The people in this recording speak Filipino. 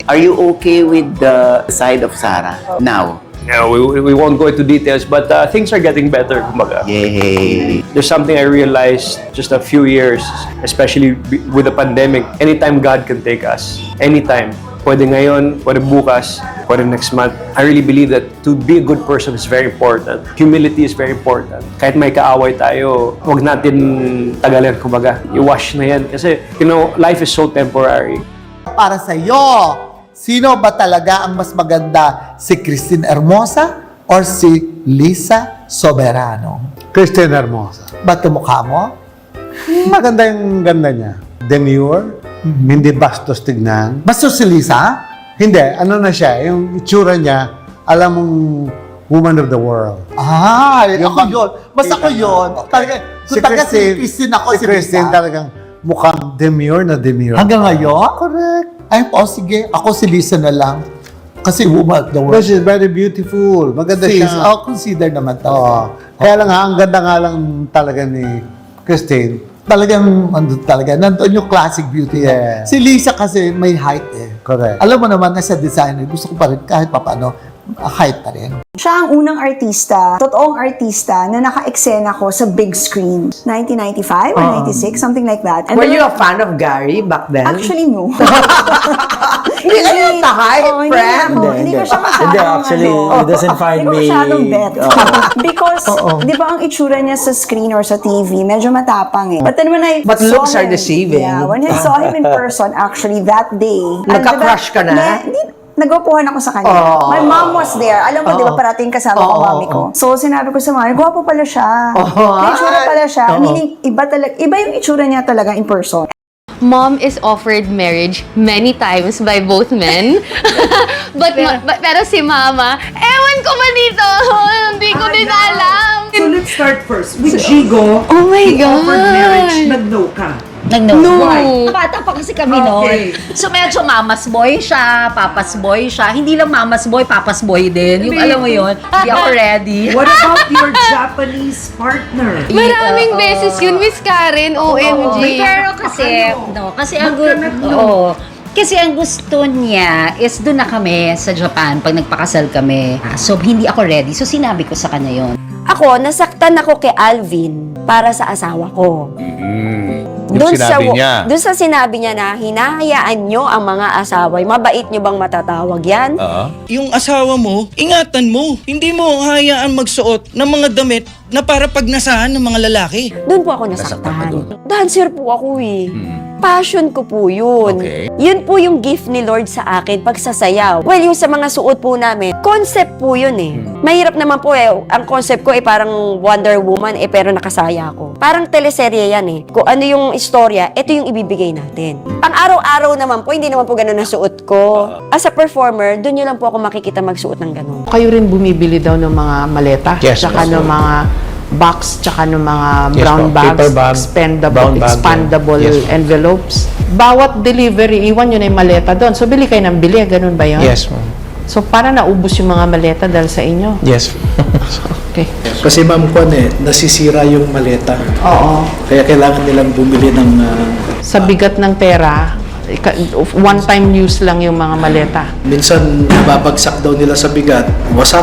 Are you okay with the side of Sarah now? No, we won't go into details, but things are getting better, kumbaga. Yay! There's something I realized just a few years, especially with the pandemic. Anytime God can take us, anytime. Pwede ngayon, pwede bukas, pwede next month. I really believe that to be a good person is very important. Humility is very important. Kahit may kaaway tayo, huwag natin tagalan, kumbaga. I-wash na yan. Kasi, life is so temporary. Para sa iyo, sino ba talaga ang mas maganda? Si Christine Hermosa or si Lisa Soberano? Christine Hermosa. Ba't mukha mo? Maganda yung ganda niya. Demure, hindi bastos tignan. Basta si Lisa? Hindi, ano na siya, yung itsura niya, alam mong woman of the world. Ako yun. Basta ako yun. Talaga, kung talaga si Christine ako, si Christine Lisa. talagang mukhang demure na demure. Hanggang ngayon? Correct. Ay, sige. Ako si Lisa na lang. Kasi woman of the world. But she's very beautiful. Maganda siya. Consider naman Oo. talaga. Kaya lang ang ganda nga lang talaga ni Christine. Talagang, nandun yung classic beauty. Yeah. Si Lisa kasi may height eh. Correct. Alam mo naman na sa designer, gusto ko pa rin kahit papaano, height pa rin. Siya ang unang artista, totoong artista, na naka-eksena ko sa big screen. 1995 or 96, something like that. And Were then- you a fan of Gary back then? Actually, no. Hindi ka yung tahay, Oo, friend? Hindi ko siya masyadong, Hindi, actually, it doesn't find hindi ko me- masyadong bet. Because, di ba ang itsura niya sa screen or sa TV, medyo matapang eh. But then when I But saw looks are him- deceiving. Yeah, when I saw him in person, actually, that day. Nagka-crush ka na? Hindi, nagwapuhan ako sa kanya. Oh. My mom was there. Alam mo, di ba, parating kasama ko mami ko. So, sinabi ko sa mami, gwapo pala siya. May itsura pala siya. Meaning, iba yung itsura niya talaga in person. Mom is offered marriage many times by both men. but pero si Mama, ewan ko ba dito? Hindi ko din alam. So let's start first. With Jigo, Oh my he offered God. marriage, nag-no ka. No. Bata pa kasi kami Okay. noon. So medyo mamas boy siya, papas boy siya. Hindi lang mamas boy, papas boy din. Yung alam mo yun, hindi ako ready. What about your Japanese partner? Maraming beses yun, Miss Karen, OMG. Pero kasi, kasi ang kasi ang gusto niya is doon na kami sa Japan pag nagpakasal kami. So hindi ako ready. So sinabi ko sa kanya yon. Ako, nasaktan ako kay Alvin para sa asawa ko. Doon sa sinabi niya na hinahayaan nyo ang mga asawa. Mabait nyo bang matatawag yan? Yung asawa mo, ingatan mo. Hindi mo hayaan magsuot ng mga damit na para pagnasahan ng mga lalaki. Doon po ako nasaktan. Dancer po ako eh. Passion ko po yun. Yun po yung gift ni Lord sa akin pagsasayaw. Well, yung sa mga suot po namin, concept po yun eh. Mahirap naman po eh. Ang concept ko eh parang Wonder Woman eh pero nakasaya ko. Parang teleserye yan eh. Kung ano yung istorya, ito yung ibibigay natin. Pang araw-araw naman po, hindi naman po ganun ang suot ko. As a performer, doon nyo lang po ako makikita magsuot ng ganun. Kayo rin bumibili daw ng mga maleta, Yes, tsaka yes. ng mga box, tsaka ng mga Yes, brown ma'am. bags, Paper bag, brown bag, expandable yes. envelopes. Bawat delivery, iwan yun ay maleta doon. So, bili kayo ng bili, ganun ba yun? Yes, ma'am. So, para naubos yung mga maleta dahil sa inyo? Yes. Okay. Kasi ma'am Kwan nasisira yung maleta. Oo. Kaya kailangan nilang bumili ng... Sa bigat ng pera, one-time use lang yung mga maleta. minsan babagsak daw nila sa bigat, wasak.